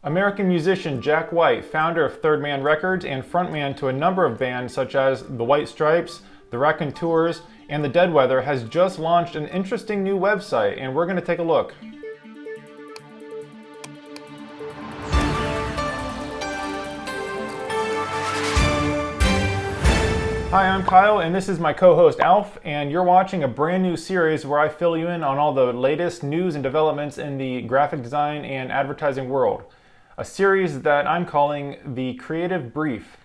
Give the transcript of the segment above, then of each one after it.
American musician Jack White, founder of Third Man Records and frontman to a number of bands such as The White Stripes, The Raconteurs, and The Deadweather, has just launched an interesting new website, and we're going to take a look. Hi, I'm Kyle, and this is my co-host Alf, and you're watching a brand new series where I fill you in on all the latest news and developments in the graphic design and advertising world. A series that I'm calling The Creative Brief.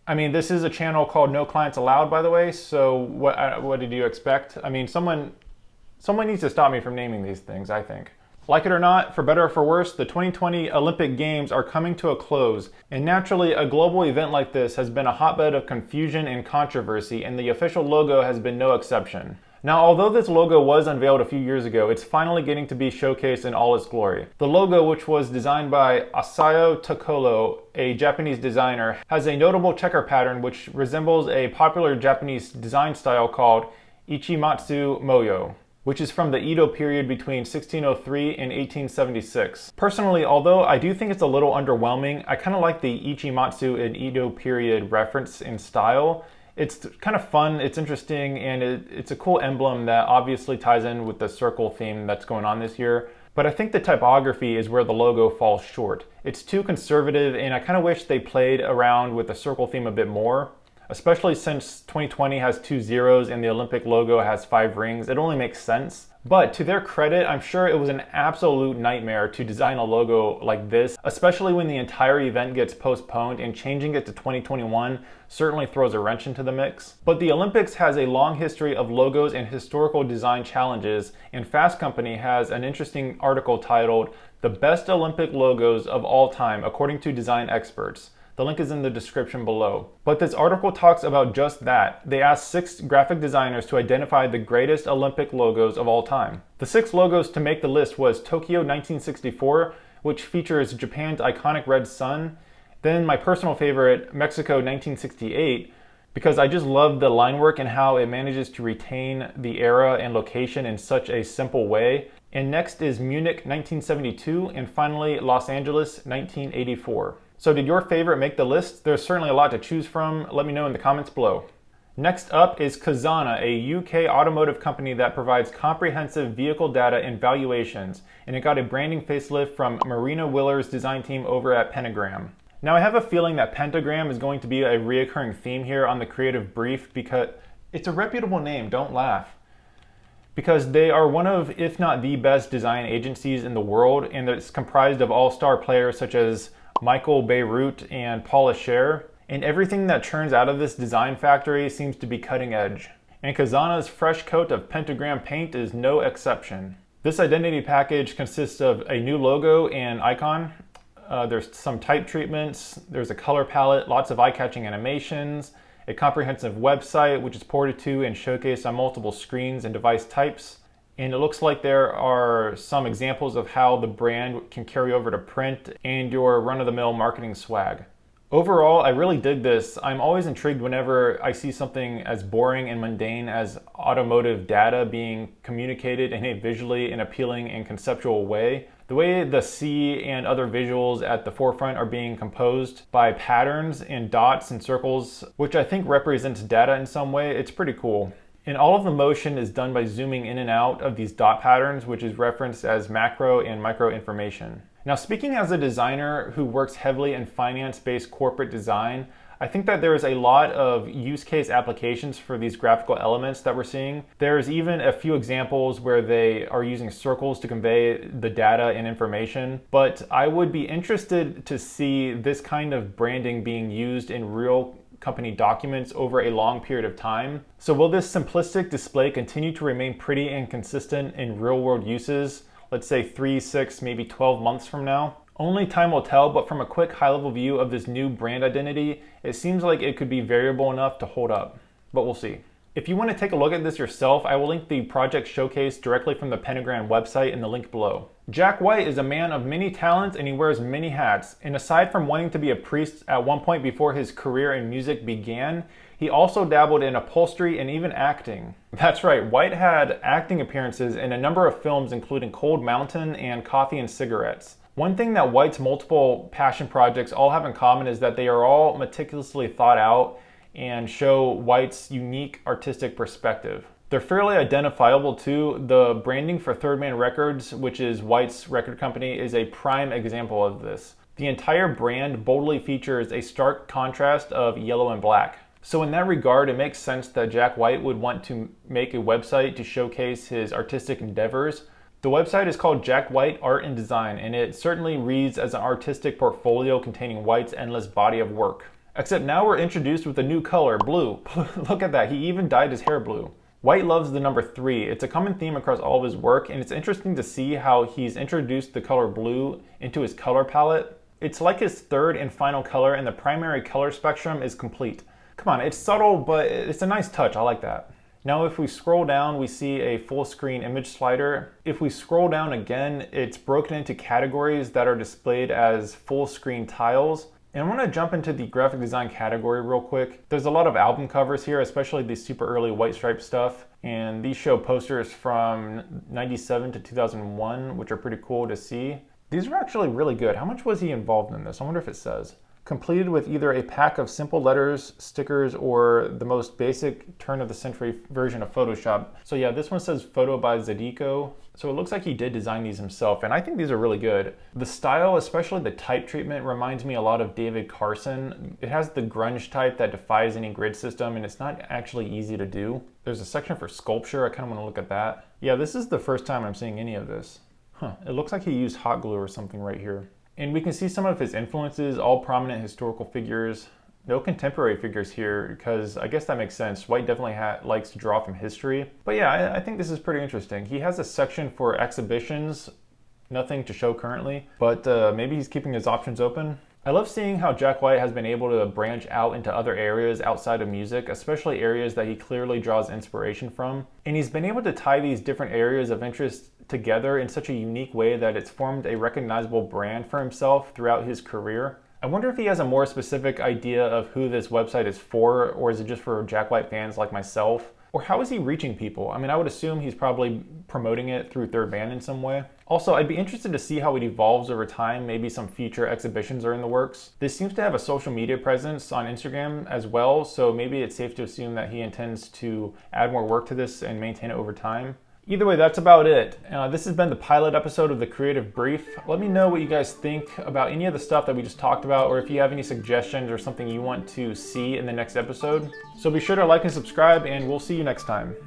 I mean, this is a channel called No Clients Allowed, by the way, so what did you expect? I mean, someone needs to stop me from naming these things, I think. Like it or not, for better or for worse, the 2020 Olympic Games are coming to a close, and naturally a global event like this has been a hotbed of confusion and controversy, and the official logo has been no exception. Now, although this logo was unveiled a few years ago, it's finally getting to be showcased in all its glory. The logo, which was designed by Asayo Tokolo, a Japanese designer, has a notable checker pattern which resembles a popular Japanese design style called Ichimatsu Moyo, which is from the Edo period between 1603 and 1876. Personally, although I do think it's a little underwhelming, I kind of like the Ichimatsu and Edo period reference in style. It's kind of fun, it's interesting, and it's a cool emblem that obviously ties in with the circle theme that's going on this year. But I think the typography is where the logo falls short. It's too conservative, and I kind of wish they played around with the circle theme a bit more. Especially since 2020 has 2 zeros and the Olympic logo has 5 rings, it only makes sense. But to their credit, I'm sure it was an absolute nightmare to design a logo like this, especially when the entire event gets postponed, and changing it to 2021 certainly throws a wrench into the mix. But the Olympics has a long history of logos and historical design challenges, and Fast Company has an interesting article titled "The Best Olympic Logos of All Time According to Design Experts." The link is in the description below. But this article talks about just that. They asked 6 graphic designers to identify the greatest Olympic logos of all time. The 6 logos to make the list was Tokyo 1964, which features Japan's iconic red sun. Then my personal favorite, Mexico 1968, because I just love the line work and how it manages to retain the era and location in such a simple way. And next is Munich 1972, and finally Los Angeles 1984. So did your favorite make the list? There's certainly a lot to choose from. Let me know in the comments below. Next up is Cazana, a UK automotive company that provides comprehensive vehicle data and valuations, and it got a branding facelift from Marina Willer's design team over at Pentagram. Now, I have a feeling that Pentagram is going to be a reoccurring theme here on the Creative Brief because it's a reputable name, don't laugh. Because they are one of, if not the best design agencies in the world, and it's comprised of all-star players such as Michael Beirut and Paula Scher, and everything that churns out of this design factory seems to be cutting edge. And Cazana's fresh coat of pentagram paint is no exception. This identity package consists of a new logo and icon. There's some type treatments, there's a color palette, lots of eye-catching animations, a comprehensive website which is ported to and showcased on multiple screens and device types. And it looks like there are some examples of how the brand can carry over to print and your run-of-the-mill marketing swag. Overall, I really dig this. I'm always intrigued whenever I see something as boring and mundane as automotive data being communicated in a visually and appealing and conceptual way. The way the C and other visuals at the forefront are being composed by patterns and dots and circles, which I think represents data in some way, it's pretty cool. And all of the motion is done by zooming in and out of these dot patterns, which is referenced as macro and micro information. Now, speaking as a designer who works heavily in finance-based corporate design, I think that there is a lot of use case applications for these graphical elements that we're seeing. There's even a few examples where they are using circles to convey the data and information, but I would be interested to see this kind of branding being used in real company documents over a long period of time. So will this simplistic display continue to remain pretty and consistent in real world uses, let's say 3, 6, maybe 12 months from now? Only time will tell, but from a quick high-level view of this new brand identity, it seems like it could be variable enough to hold up, but we'll see. If you want to take a look at this yourself, I will link the project showcase directly from the Pentagram website in the link below. Jack White is a man of many talents and he wears many hats. And aside from wanting to be a priest at one point before his career in music began, he also dabbled in upholstery and even acting. That's right, White had acting appearances in a number of films including Cold Mountain and Coffee and Cigarettes. One thing that White's multiple passion projects all have in common is that they are all meticulously thought out and show White's unique artistic perspective. They're fairly identifiable too. The branding for Third Man Records, which is White's record company, is a prime example of this. The entire brand boldly features a stark contrast of yellow and black. So in that regard, it makes sense that Jack White would want to make a website to showcase his artistic endeavors. The website is called Jack White Art and Design, and it certainly reads as an artistic portfolio containing White's endless body of work. Except now we're introduced with a new color, blue. Look at that, he even dyed his hair blue. White loves the number 3. It's a common theme across all of his work, and it's interesting to see how he's introduced the color blue into his color palette. It's like his third and final color, and the primary color spectrum is complete. Come on, it's subtle, but it's a nice touch. I like that. Now if we scroll down, we see a full screen image slider. If we scroll down again, it's broken into categories that are displayed as full screen tiles. And I want to jump into the graphic design category real quick. There's a lot of album covers here, especially the super early White Stripes stuff. And these show posters from 97 to 2001, which are pretty cool to see. These are actually really good. How much was he involved in this? I wonder if it says. Completed with either a pack of simple letters, stickers, or the most basic turn-of-the-century version of Photoshop. So yeah, this one says photo by Zedico. So it looks like he did design these himself, and I think these are really good. The style, especially the type treatment, reminds me a lot of David Carson. It has the grunge type that defies any grid system, and it's not actually easy to do. There's a section for sculpture. I kind of want to look at that. Yeah, this is the first time I'm seeing any of this. It looks like he used hot glue or something right here. And we can see some of his influences, all prominent historical figures. No contemporary figures here, because I guess that makes sense. White definitely likes to draw from history. But yeah, I think this is pretty interesting. He has a section for exhibitions, nothing to show currently, but maybe he's keeping his options open. I love seeing how Jack White has been able to branch out into other areas outside of music, especially areas that he clearly draws inspiration from. And he's been able to tie these different areas of interest together in such a unique way that it's formed a recognizable brand for himself throughout his career. I wonder if he has a more specific idea of who this website is for, or is it just for Jack White fans like myself? Or how is he reaching people? I mean, I would assume he's probably promoting it through Third Man in some way. Also, I'd be interested to see how it evolves over time. Maybe some future exhibitions are in the works. This seems to have a social media presence on Instagram as well, so maybe it's safe to assume that he intends to add more work to this and maintain it over time. Either way, that's about it. This has been the pilot episode of The Creative Brief. Let me know what you guys think about any of the stuff that we just talked about, or if you have any suggestions or something you want to see in the next episode. So be sure to like and subscribe, and we'll see you next time.